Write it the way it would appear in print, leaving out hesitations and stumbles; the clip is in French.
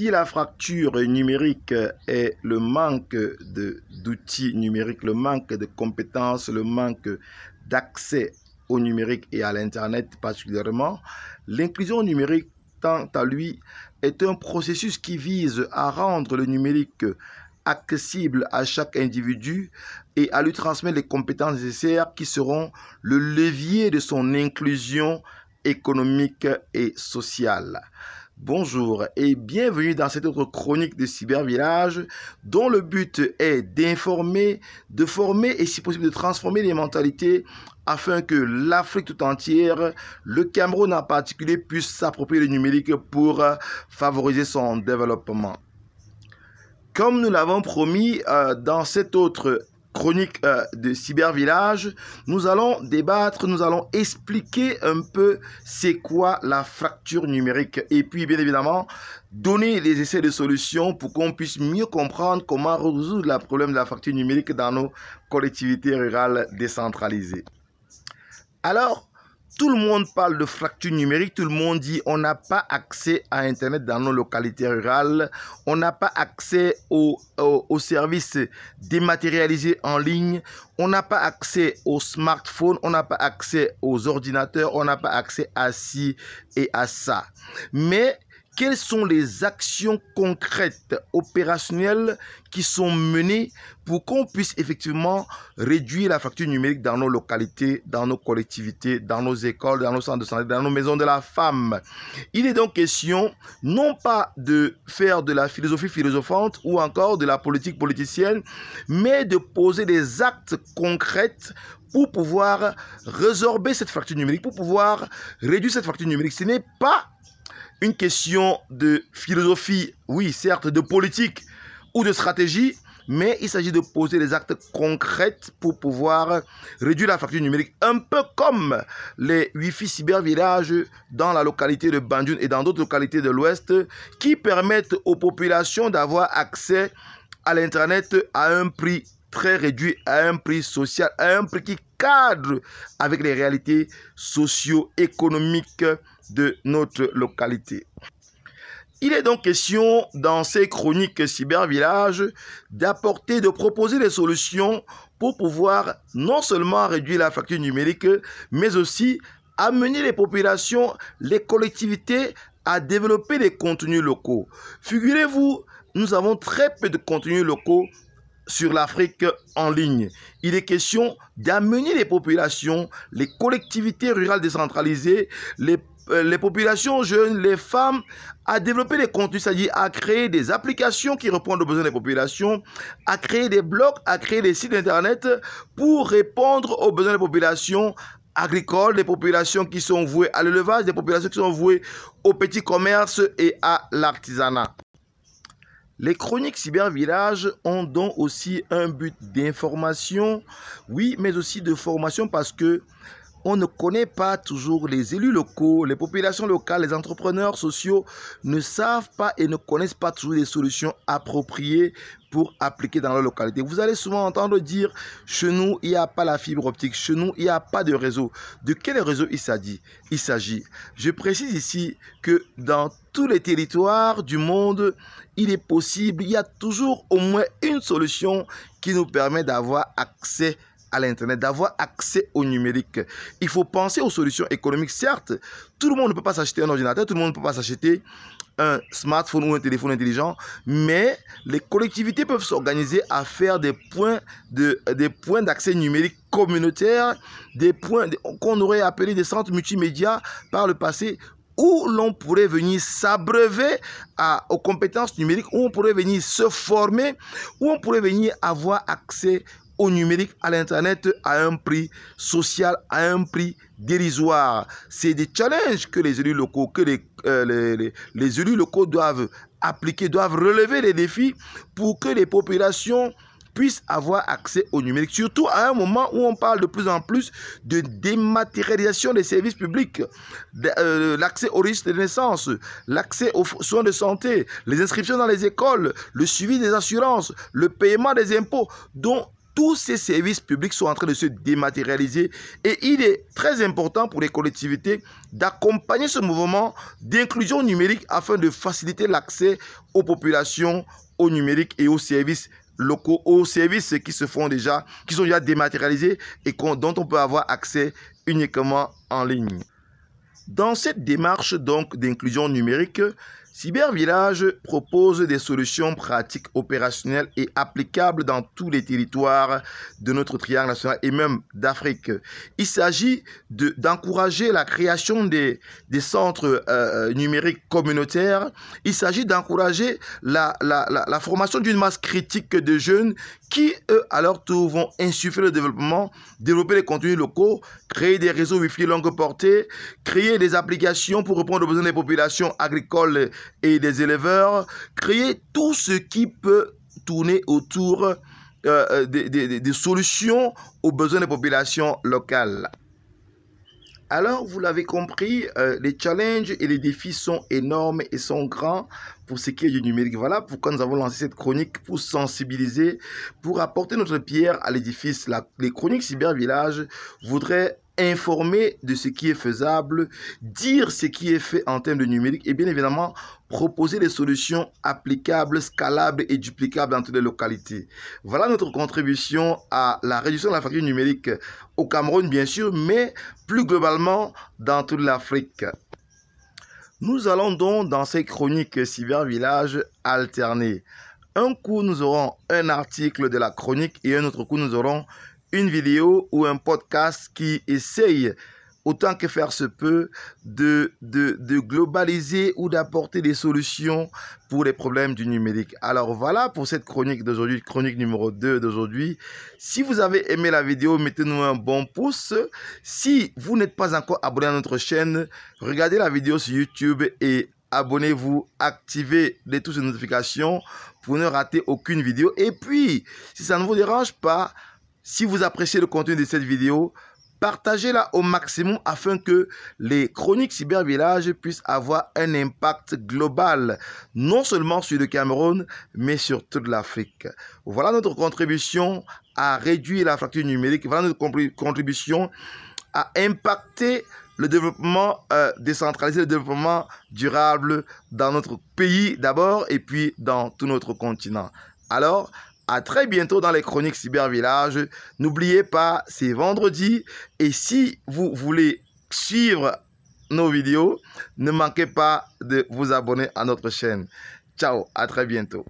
Si la fracture numérique est le manque d'outils numériques, le manque de compétences, le manque d'accès au numérique et à l'Internet particulièrement, l'inclusion numérique, tant à lui, est un processus qui vise à rendre le numérique accessible à chaque individu et à lui transmettre les compétences nécessaires qui seront le levier de son inclusion économique et sociale. Bonjour et bienvenue dans cette autre chronique de Cybervillage dont le but est d'informer, de former et si possible de transformer les mentalités afin que l'Afrique tout entière, le Cameroun en particulier, puisse s'approprier le numérique pour favoriser son développement. Comme nous l'avons promis dans cette autre chronique de Cybervillage, nous allons débattre, nous allons expliquer un peu c'est quoi la fracture numérique et puis bien évidemment donner des essais de solutions pour qu'on puisse mieux comprendre comment résoudre le problème de la fracture numérique dans nos collectivités rurales décentralisées. Alors, tout le monde parle de fracture numérique, tout le monde dit on n'a pas accès à Internet dans nos localités rurales, on n'a pas accès aux services dématérialisés en ligne, on n'a pas accès aux smartphones, on n'a pas accès aux ordinateurs, on n'a pas accès à ci et à ça. Mais quelles sont les actions concrètes, opérationnelles qui sont menées pour qu'on puisse effectivement réduire la fracture numérique dans nos localités, dans nos collectivités, dans nos écoles, dans nos centres de santé, dans nos maisons de la femme? Il est donc question non pas de faire de la philosophie philosophante ou encore de la politique politicienne, mais de poser des actes concrets pour pouvoir résorber cette fracture numérique, pour pouvoir réduire cette fracture numérique. Ce n'est pas une question de philosophie, oui, certes, de politique ou de stratégie, mais il s'agit de poser des actes concrets pour pouvoir réduire la fracture numérique, un peu comme les Wi-Fi cybervillages dans la localité de Banjul et dans d'autres localités de l'Ouest, qui permettent aux populations d'avoir accès à l'Internet à un prix très réduit, à un prix social, à un prix qui cadre avec les réalités socio-économiques de notre localité. Il est donc question dans ces chroniques Cybervillage d'apporter, de proposer des solutions pour pouvoir non seulement réduire la fracture numérique, mais aussi amener les populations, les collectivités à développer des contenus locaux. Figurez-vous, nous avons très peu de contenus locaux sur l'Afrique en ligne. Il est question d'amener les populations, les collectivités rurales décentralisées, les populations jeunes, les femmes, à développer des contenus, c'est-à-dire à créer des applications qui répondent aux besoins des populations, à créer des blogs, à créer des sites internet pour répondre aux besoins des populations agricoles, des populations qui sont vouées à l'élevage, des populations qui sont vouées au petit commerce et à l'artisanat. Les chroniques Cybervillage ont donc aussi un but d'information, oui, mais aussi de formation parce que on ne connaît pas toujours les élus locaux, les populations locales, les entrepreneurs sociaux ne savent pas et ne connaissent pas toujours les solutions appropriées pour appliquer dans leur localité. Vous allez souvent entendre dire, chez nous, il n'y a pas la fibre optique, chez nous, il n'y a pas de réseau. De quel réseau il s'agit? Je précise ici que dans tous les territoires du monde, il est possible, il y a toujours au moins une solution qui nous permet d'avoir accès à l'Internet, d'avoir accès au numérique. Il faut penser aux solutions économiques. Certes, tout le monde ne peut pas s'acheter un ordinateur, tout le monde ne peut pas s'acheter un smartphone ou un téléphone intelligent, mais les collectivités peuvent s'organiser à faire des points d'accès numérique communautaires, des points qu'on aurait appelés des centres multimédia par le passé, où l'on pourrait venir s'abreuver aux compétences numériques, où on pourrait venir se former, où on pourrait venir avoir accès au numérique, à l'Internet, à un prix social, à un prix dérisoire. C'est des challenges que les élus locaux, que les élus locaux doivent appliquer, doivent relever les défis pour que les populations puissent avoir accès au numérique, surtout à un moment où on parle de plus en plus de dématérialisation des services publics, l'accès aux registres de naissance, l'accès aux soins de santé, les inscriptions dans les écoles, le suivi des assurances, le paiement des impôts, dont tous ces services publics sont en train de se dématérialiser et il est très important pour les collectivités d'accompagner ce mouvement d'inclusion numérique afin de faciliter l'accès aux populations, au numérique et aux services locaux, aux services qui sont déjà dématérialisés et dont on peut avoir accès uniquement en ligne. Dans cette démarche donc d'inclusion numérique, Cybervillage propose des solutions pratiques, opérationnelles et applicables dans tous les territoires de notre triangle national et même d'Afrique. Il s'agit d'encourager la création des centres numériques communautaires. Il s'agit d'encourager la formation d'une masse critique de jeunes qui, eux, à leur tour, vont insuffler le développement, développer les contenus locaux, créer des réseaux Wi-Fi longue portée, créer des applications pour répondre aux besoins des populations agricoles et des éleveurs, créer tout ce qui peut tourner autour des solutions aux besoins des populations locales. Alors, vous l'avez compris, les challenges et les défis sont énormes et sont grands pour ce qui est du numérique. Voilà pourquoi nous avons lancé cette chronique pour sensibiliser, pour apporter notre pierre à l'édifice. Les chroniques Cybervillage voudraient informer de ce qui est faisable, dire ce qui est fait en termes de numérique et bien évidemment proposer des solutions applicables, scalables et duplicables dans toutes les localités. Voilà notre contribution à la réduction de la fracture numérique au Cameroun bien sûr, mais plus globalement dans toute l'Afrique. Nous allons donc dans ces chroniques Cybervillage alterner. Un coup nous aurons un article de la chronique et un autre coup nous aurons une vidéo ou un podcast qui essaye, autant que faire se peut, de globaliser ou d'apporter des solutions pour les problèmes du numérique. Alors voilà pour cette chronique d'aujourd'hui, chronique numéro 2 d'aujourd'hui. Si vous avez aimé la vidéo, mettez-nous un bon pouce. Si vous n'êtes pas encore abonné à notre chaîne, regardez la vidéo sur YouTube et abonnez-vous, activez les touches de notification pour ne rater aucune vidéo. Et puis, si ça ne vous dérange pas, si vous appréciez le contenu de cette vidéo, partagez-la au maximum afin que les chroniques Cybervillage puissent avoir un impact global, non seulement sur le Cameroun, mais sur toute l'Afrique. Voilà notre contribution à réduire la fracture numérique, voilà notre contribution à impacter le développement décentralisé, le développement durable dans notre pays d'abord et puis dans tout notre continent. Alors, à très bientôt dans les chroniques Cybervillage. N'oubliez pas, c'est vendredi. Et si vous voulez suivre nos vidéos, ne manquez pas de vous abonner à notre chaîne. Ciao, à très bientôt.